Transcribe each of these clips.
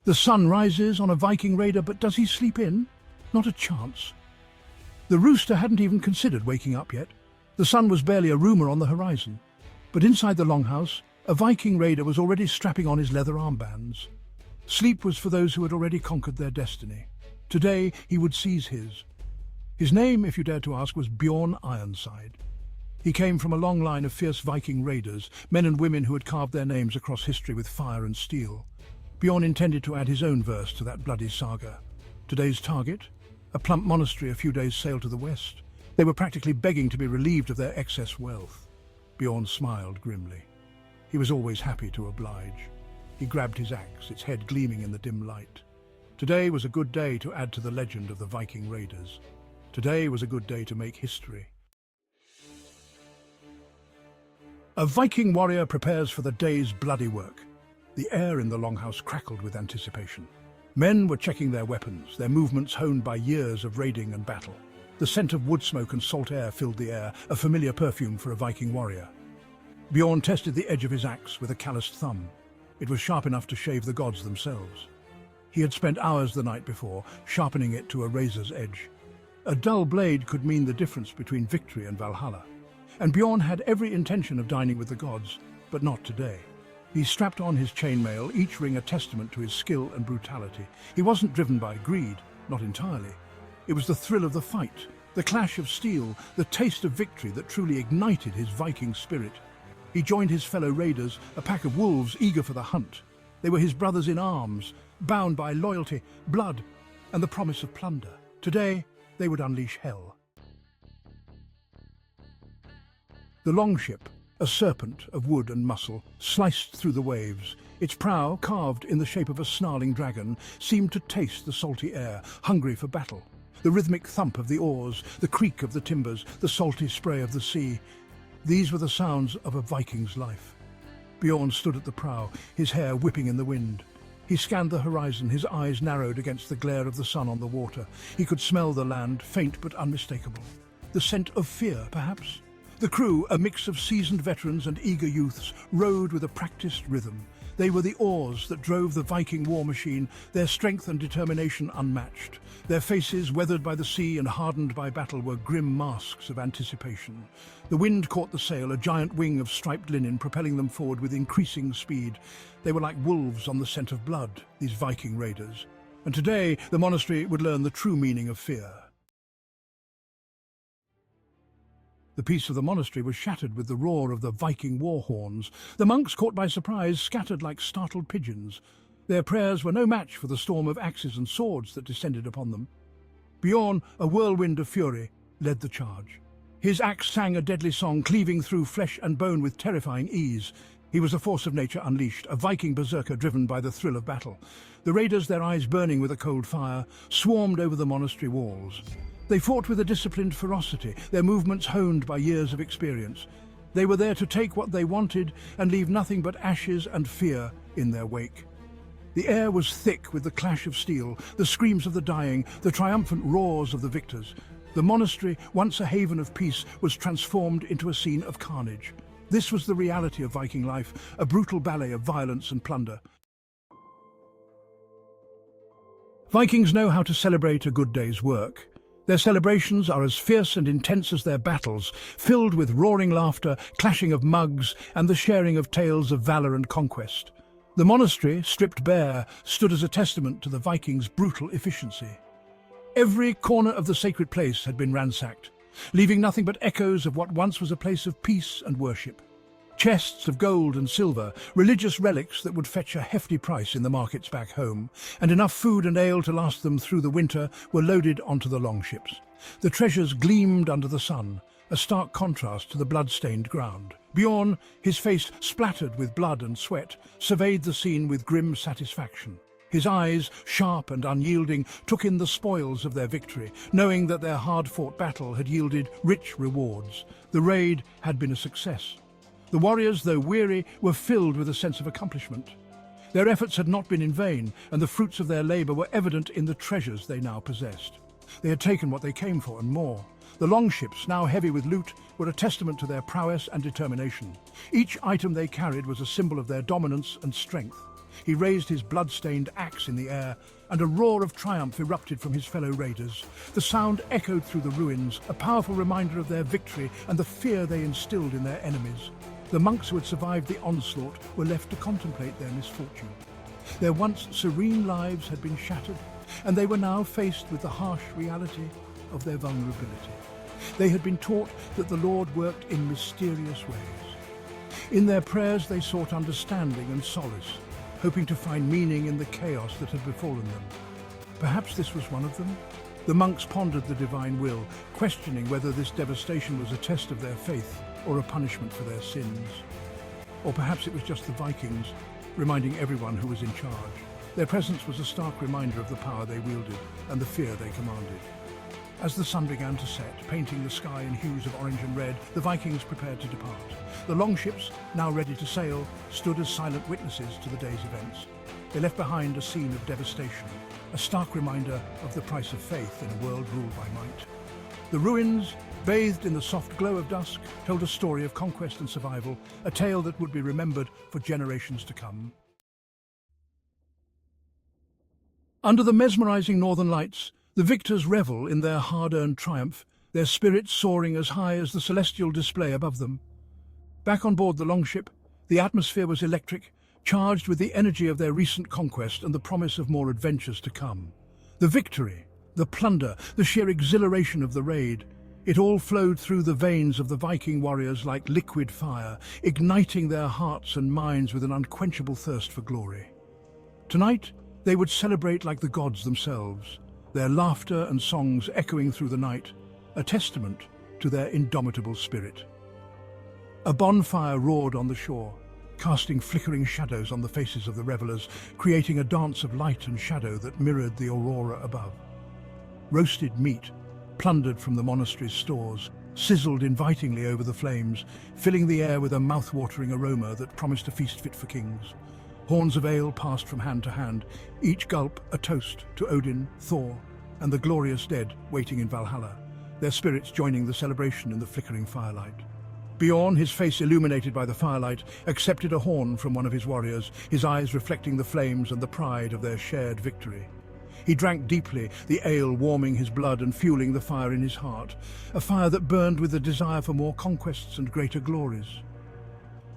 The sun rises on a Viking Raider, but does he sleep in? Not a chance. The rooster hadn't even considered waking up yet. The sun was barely a rumour on the horizon. But inside the longhouse, a Viking Raider was already strapping on his leather armbands. Sleep was for those who had already conquered their destiny. Today he would seize his. His name, if you dared to ask, was Bjorn Ironside. He came from a long line of fierce Viking raiders, men and women who had carved their names across history with fire and steel. Bjorn intended to add his own verse to that bloody saga. Today's target? A plump monastery a few days' sail to the west. They were practically begging to be relieved of their excess wealth. Bjorn smiled grimly. He was always happy to oblige. He grabbed his axe, its head gleaming in the dim light. Today was a good day to add to the legend of the Viking Raiders. Today was a good day to make history. A Viking warrior prepares for the day's bloody work. The air in the longhouse crackled with anticipation. Men were checking their weapons, their movements honed by years of raiding and battle. The scent of wood smoke and salt air filled the air, a familiar perfume for a Viking warrior. Bjorn tested the edge of his axe with a calloused thumb. It was sharp enough to shave the gods themselves. He had spent hours the night before, sharpening it to a razor's edge. A dull blade could mean the difference between victory and Valhalla. And Bjorn had every intention of dining with the gods, but not today. He strapped on his chainmail, each ring a testament to his skill and brutality. He wasn't driven by greed, not entirely. It was the thrill of the fight, the clash of steel, the taste of victory that truly ignited his Viking spirit. He joined his fellow raiders, a pack of wolves eager for the hunt. They were his brothers in arms, bound by loyalty, blood, and the promise of plunder. Today, they would unleash hell. The longship, a serpent of wood and muscle, sliced through the waves. Its prow, carved in the shape of a snarling dragon, seemed to taste the salty air, hungry for battle. The rhythmic thump of the oars, the creak of the timbers, the salty spray of the sea. These were the sounds of a Viking's life. Bjorn stood at the prow, his hair whipping in the wind. He scanned the horizon, his eyes narrowed against the glare of the sun on the water. He could smell the land, faint but unmistakable. The scent of fear, perhaps? The crew, a mix of seasoned veterans and eager youths, rowed with a practiced rhythm. They were the oars that drove the Viking war machine, their strength and determination unmatched. Their faces, weathered by the sea and hardened by battle, were grim masks of anticipation. The wind caught the sail, a giant wing of striped linen propelling them forward with increasing speed. They were like wolves on the scent of blood, these Viking raiders. And today, the monastery would learn the true meaning of fear. The peace of the monastery was shattered with the roar of the Viking war horns. The monks, caught by surprise, scattered like startled pigeons. Their prayers were no match for the storm of axes and swords that descended upon them. Bjorn, a whirlwind of fury, led the charge. His axe sang a deadly song, cleaving through flesh and bone with terrifying ease. He was a force of nature unleashed, a Viking berserker driven by the thrill of battle. The raiders, their eyes burning with a cold fire, swarmed over the monastery walls. They fought with a disciplined ferocity, their movements honed by years of experience. They were there to take what they wanted and leave nothing but ashes and fear in their wake. The air was thick with the clash of steel, the screams of the dying, the triumphant roars of the victors. The monastery, once a haven of peace, was transformed into a scene of carnage. This was the reality of Viking life, a brutal ballet of violence and plunder. Vikings know how to celebrate a good day's work. Their celebrations are as fierce and intense as their battles, filled with roaring laughter, clashing of mugs, and the sharing of tales of valor and conquest. The monastery, stripped bare, stood as a testament to the Vikings' brutal efficiency. Every corner of the sacred place had been ransacked, leaving nothing but echoes of what once was a place of peace and worship. Chests of gold and silver, religious relics that would fetch a hefty price in the markets back home, and enough food and ale to last them through the winter, were loaded onto the longships. The treasures gleamed under the sun, a stark contrast to the blood-stained ground. Bjorn, his face splattered with blood and sweat, surveyed the scene with grim satisfaction. His eyes, sharp and unyielding, took in the spoils of their victory, knowing that their hard-fought battle had yielded rich rewards. The raid had been a success. The warriors, though weary, were filled with a sense of accomplishment. Their efforts had not been in vain, and the fruits of their labour were evident in the treasures they now possessed. They had taken what they came for and more. The longships, now heavy with loot, were a testament to their prowess and determination. Each item they carried was a symbol of their dominance and strength. He raised his blood-stained axe in the air, and a roar of triumph erupted from his fellow raiders. The sound echoed through the ruins, a powerful reminder of their victory and the fear they instilled in their enemies. The monks who had survived the onslaught were left to contemplate their misfortune. Their once serene lives had been shattered, and they were now faced with the harsh reality of their vulnerability. They had been taught that the Lord worked in mysterious ways. In their prayers they sought understanding and solace, hoping to find meaning in the chaos that had befallen them. Perhaps this was one of them? The monks pondered the divine will, questioning whether this devastation was a test of their faith or a punishment for their sins. Or perhaps it was just the Vikings, reminding everyone who was in charge. Their presence was a stark reminder of the power they wielded and the fear they commanded. As the sun began to set, painting the sky in hues of orange and red, the Vikings prepared to depart. The longships, now ready to sail, stood as silent witnesses to the day's events. They left behind a scene of devastation, a stark reminder of the price of faith in a world ruled by might. The ruins, bathed in the soft glow of dusk, told a story of conquest and survival, a tale that would be remembered for generations to come. Under the mesmerizing northern lights, the victors revel in their hard-earned triumph, their spirits soaring as high as the celestial display above them. Back on board the longship, the atmosphere was electric, charged with the energy of their recent conquest and the promise of more adventures to come. The victory, the plunder, the sheer exhilaration of the raid, it all flowed through the veins of the Viking warriors like liquid fire, igniting their hearts and minds with an unquenchable thirst for glory. Tonight, they would celebrate like the gods themselves, their laughter and songs echoing through the night, a testament to their indomitable spirit. A bonfire roared on the shore, casting flickering shadows on the faces of the revelers, creating a dance of light and shadow that mirrored the aurora above. Roasted meat, plundered from the monastery's stores, sizzled invitingly over the flames, filling the air with a mouth-watering aroma that promised a feast fit for kings. Horns of ale passed from hand to hand, each gulp a toast to Odin, Thor, and the glorious dead waiting in Valhalla, their spirits joining the celebration in the flickering firelight. Bjorn, his face illuminated by the firelight, accepted a horn from one of his warriors, his eyes reflecting the flames and the pride of their shared victory. He drank deeply, the ale warming his blood and fueling the fire in his heart, a fire that burned with the desire for more conquests and greater glories.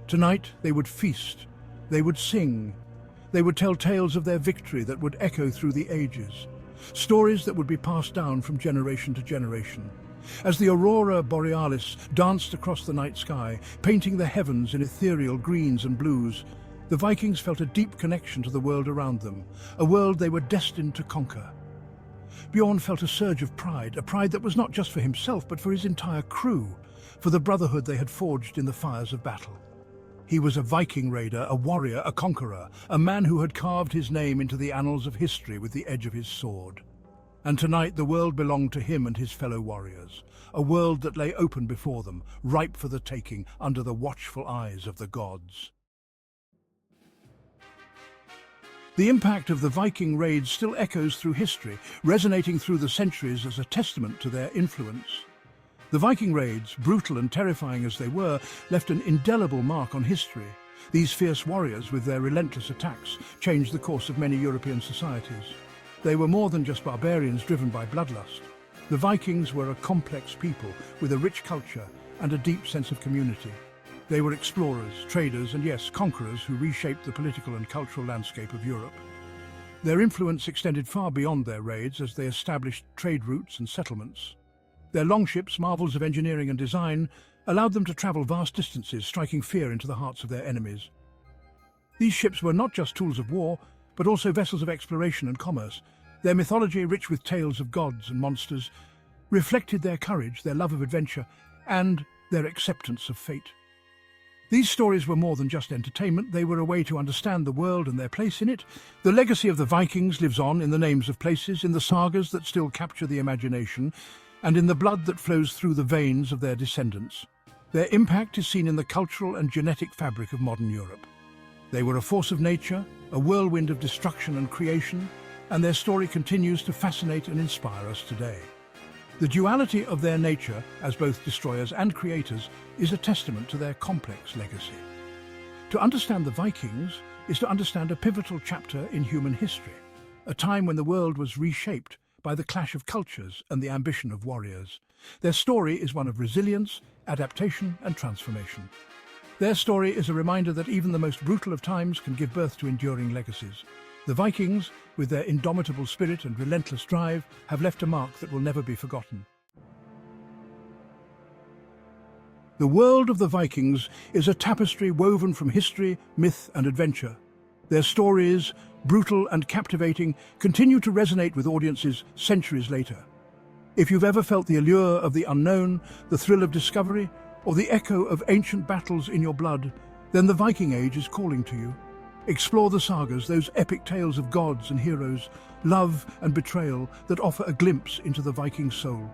Tonight they would feast, they would sing, they would tell tales of their victory that would echo through the ages, stories that would be passed down from generation to generation. As the aurora borealis danced across the night sky, painting the heavens in ethereal greens and blues, the Vikings felt a deep connection to the world around them, a world they were destined to conquer. Bjorn felt a surge of pride, a pride that was not just for himself but for his entire crew, for the brotherhood they had forged in the fires of battle. He was a Viking Raider, a warrior, a conqueror, a man who had carved his name into the annals of history with the edge of his sword. And tonight the world belonged to him and his fellow warriors, a world that lay open before them, ripe for the taking under the watchful eyes of the gods. The impact of the Viking raids still echoes through history, resonating through the centuries as a testament to their influence. The Viking raids, brutal and terrifying as they were, left an indelible mark on history. These fierce warriors, with their relentless attacks, changed the course of many European societies. They were more than just barbarians driven by bloodlust. The Vikings were a complex people with a rich culture and a deep sense of community. They were explorers, traders, and yes, conquerors who reshaped the political and cultural landscape of Europe. Their influence extended far beyond their raids as they established trade routes and settlements. Their longships, marvels of engineering and design, allowed them to travel vast distances, striking fear into the hearts of their enemies. These ships were not just tools of war, but also vessels of exploration and commerce. Their mythology, rich with tales of gods and monsters, reflected their courage, their love of adventure, and their acceptance of fate. These stories were more than just entertainment, they were a way to understand the world and their place in it. The legacy of the Vikings lives on in the names of places, in the sagas that still capture the imagination, and in the blood that flows through the veins of their descendants. Their impact is seen in the cultural and genetic fabric of modern Europe. They were a force of nature, a whirlwind of destruction and creation, and their story continues to fascinate and inspire us today. The duality of their nature, as both destroyers and creators, is a testament to their complex legacy. To understand the Vikings, is to understand a pivotal chapter in human history, a time when the world was reshaped by the clash of cultures and the ambition of warriors. Their story is one of resilience, adaptation, and transformation. Their story is a reminder that even the most brutal of times can give birth to enduring legacies. The Vikings, with their indomitable spirit and relentless drive, have left a mark that will never be forgotten. The world of the Vikings is a tapestry woven from history, myth, and adventure. Their stories, brutal and captivating, continue to resonate with audiences centuries later. If you've ever felt the allure of the unknown, the thrill of discovery, or the echo of ancient battles in your blood, then the Viking Age is calling to you. Explore the sagas, those epic tales of gods and heroes, love and betrayal that offer a glimpse into the Viking soul.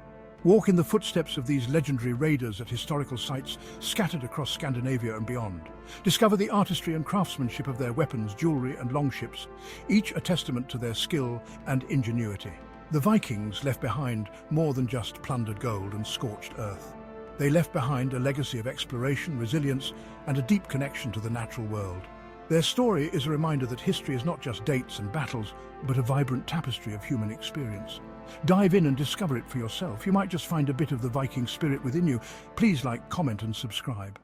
Walk in the footsteps of these legendary raiders at historical sites scattered across Scandinavia and beyond. Discover the artistry and craftsmanship of their weapons, jewelry, and longships, each a testament to their skill and ingenuity. The Vikings left behind more than just plundered gold and scorched earth. They left behind a legacy of exploration, resilience, and a deep connection to the natural world. Their story is a reminder that history is not just dates and battles, but a vibrant tapestry of human experience. Dive in and discover it for yourself. You might just find a bit of the Viking spirit within you. Please like, comment, and subscribe.